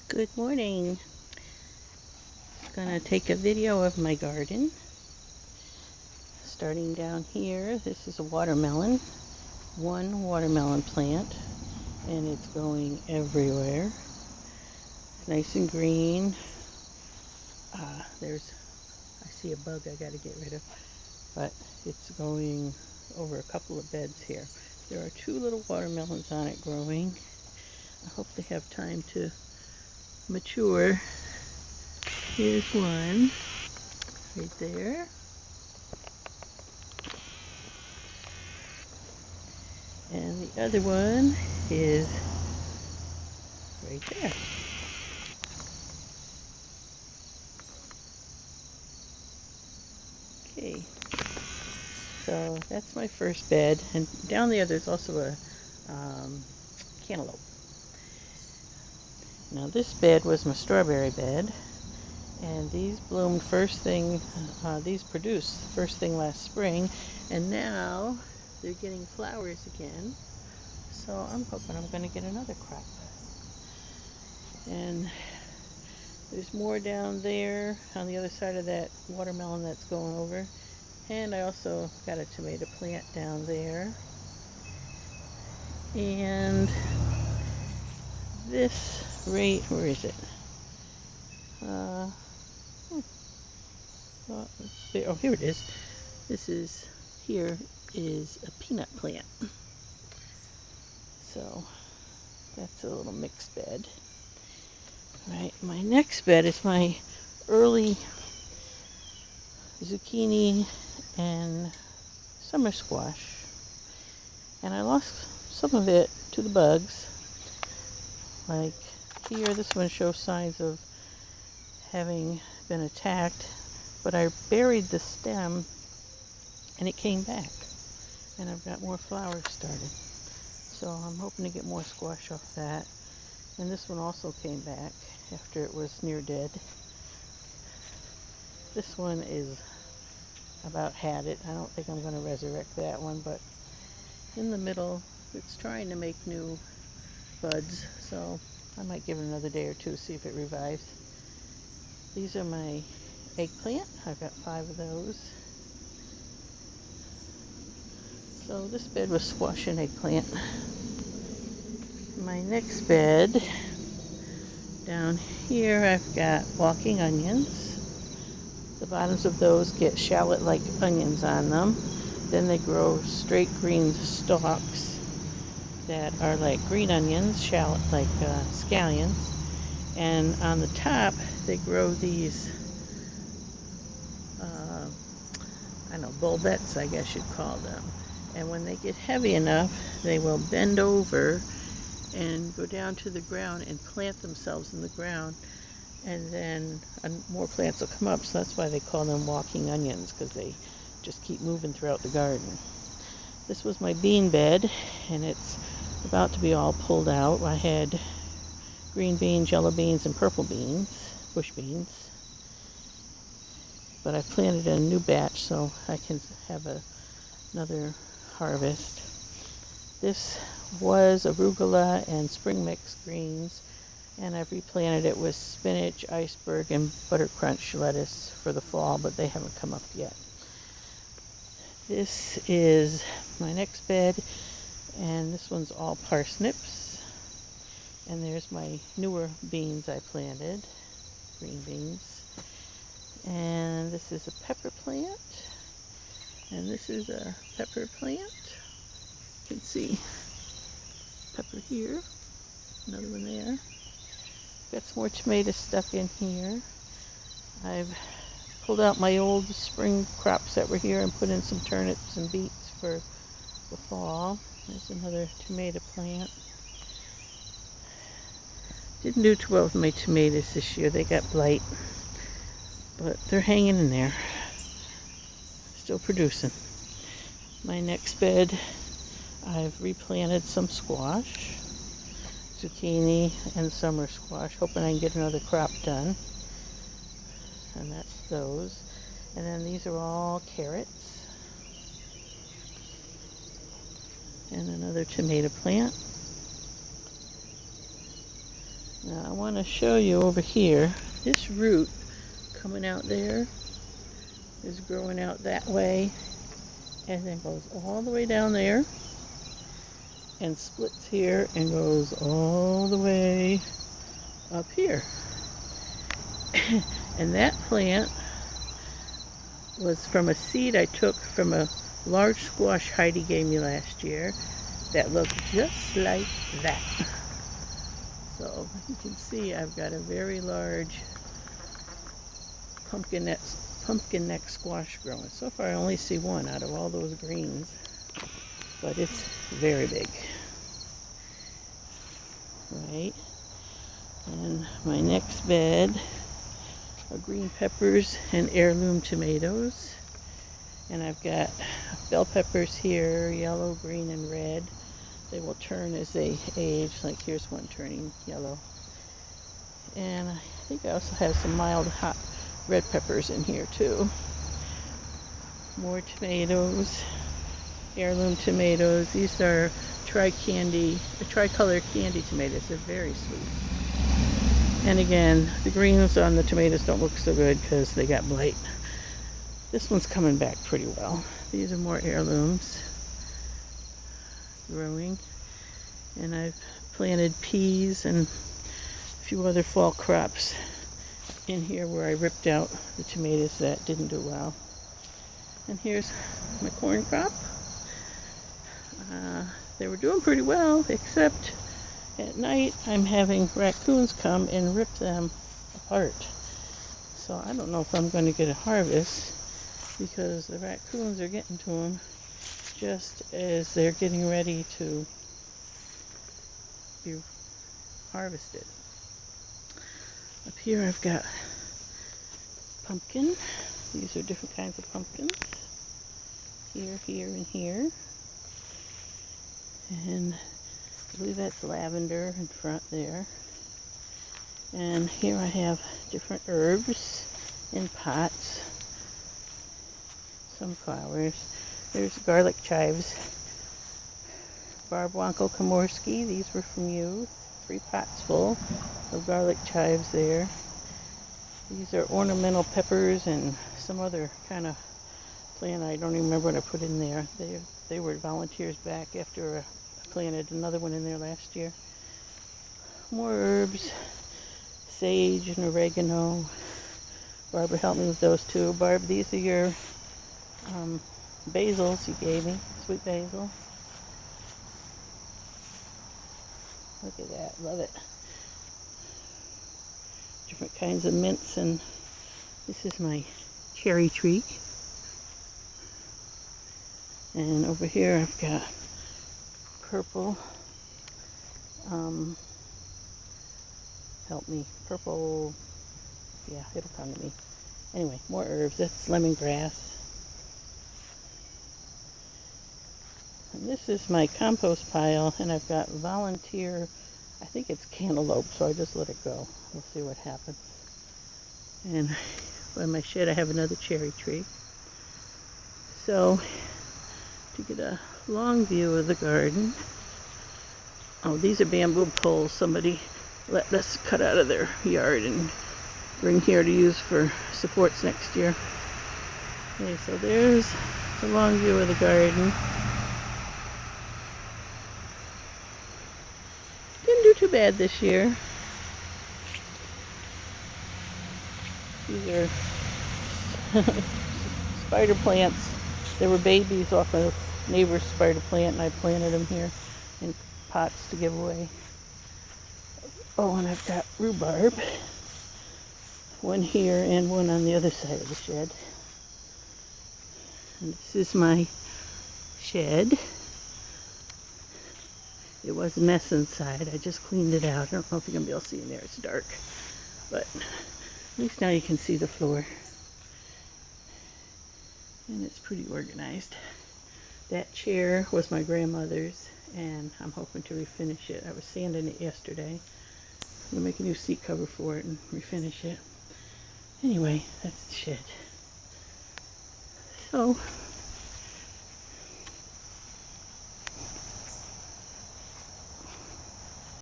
Good morning. Gonna take a video of my garden. Starting down here, this is a watermelon. One watermelon plant, and it's going everywhere. It's nice and green. I see a bug I gotta get rid of, but it's going over a couple of beds here. There are two little watermelons on it growing. I hope they have time to mature. Here's one right there. And the other one is right there. Okay, so that's my first bed. And down there, there's also a cantaloupe. Now this bed was my strawberry bed. And these bloomed first thing, these produced first thing last spring. And now they're getting flowers again. So I'm hoping I'm going to get another crop. And there's more down there on the other side of that watermelon that's going over. And I also got a tomato plant down there. And this where is it? Uh, oh, here it is. Here is a peanut plant. So that's a little mixed bed. All right, my next bed is my early zucchini and summer squash. And I lost some of it to the bugs. Like here, this one shows signs of having been attacked, but I buried the stem and it came back. And I've got more flowers started. So I'm hoping to get more squash off that. And this one also came back after it was near dead. This one is about had it. I don't think I'm going to resurrect that one, but in the middle, it's trying to make new buds. So I might give it another day or two, see if it revives. These are my eggplant. I've got 5 of those. So this bed was squash and eggplant. My next bed, down here I've got walking onions. The bottoms of those get shallot-like onions on them. Then they grow straight green stalks that are like green onions, shallot like scallions. And on the top they grow these, I don't know, bulbets I guess you'd call them. And when they get heavy enough, they will bend over and go down to the ground and plant themselves in the ground, and then more plants will come up. So that's why they call them walking onions, because they just keep moving throughout the garden. This was my bean bed, and it's about to be all pulled out. I had green beans, yellow beans, and purple beans, bush beans. But I planted a new batch so I can have another harvest. This was arugula and spring mix greens, and I've replanted it with spinach, iceberg, and butter crunch lettuce for the fall, but they haven't come up yet. This is my next bed, and this one's all parsnips. And there's my newer beans I planted, green beans. And this is a pepper plant, and this is a pepper plant. You can see pepper here, another one there. Got some more tomato stuck in here. I've pulled out my old spring crops that were here and put in some turnips and beets for the fall. There's another tomato plant. Didn't do too well with my tomatoes this year. They got blight, but they're hanging in there. Still producing. My next bed, I've replanted some squash, zucchini, and summer squash, hoping I can get another crop done. And that's those. And then these are all carrots. And another tomato plant. Now I want to show you over here, this root coming out there is growing out that way and then goes all the way down there and splits here and goes all the way up here. And that plant was from a seed I took from a large squash Heidi gave me last year that looked just like that. So you can see I've got a very large pumpkin neck squash growing. So far I only see one out of all those greens, but it's very big. Right? And my next bed are green peppers and heirloom tomatoes. And I've got bell peppers here, yellow, green, and red. They will turn as they age. Like here's one turning yellow. And I think I also have some mild hot red peppers in here too. More tomatoes, heirloom tomatoes. These are tricolor candy tomatoes. They're very sweet. And again, the greens on the tomatoes don't look so good because they got blight. This one's coming back pretty well. These are more heirlooms growing. And I've planted peas and a few other fall crops in here where I ripped out the tomatoes that didn't do well. And here's my corn crop. They were doing pretty well, except at night I'm having raccoons come and rip them apart. So I don't know if I'm going to get a harvest because the raccoons are getting to them just as they're getting ready to be harvested. Up here I've got pumpkin. These are different kinds of pumpkins. Here, here, and here. And I believe that's lavender in front there. And here I have different herbs in pots. Some flowers. There's garlic chives. Barbwanko Komorski. These were from you. 3 pots full of garlic chives there. These are ornamental peppers and some other kind of plant. I don't even remember what I put in there. They were volunteers back after I planted another one in there last year. More herbs, sage and oregano. Barbara helped me with those too. Barb, these are your basils you gave me, sweet basil. Look at that, love it. Different kinds of mints, and this is my cherry tree. And over here I've got purple, help me, purple, yeah, it'll come to me. Anyway, more herbs. That's lemongrass. And this is my compost pile, and I've got volunteer, I think it's cantaloupe, so I just let it go. We'll see what happens. And by my shed I have another cherry tree. So, to get a long view of the garden, oh, these are bamboo poles somebody let us cut out of their yard and bring here to use for supports next year. Okay, so there's a long view of the garden. Didn't do too bad this year. These are spider plants. There were babies off a neighbor's spider plant, and I planted them here in pots to give away. Oh, and I've got rhubarb. One here and one on the other side of the shed. And this is my shed. It was a mess inside. I just cleaned it out. I don't know if you're going to be able to see in there. It's dark. But at least now you can see the floor. And it's pretty organized. That chair was my grandmother's, and I'm hoping to refinish it. I was sanding it yesterday. I'm going to make a new seat cover for it and refinish it. Anyway, that's the shed. So,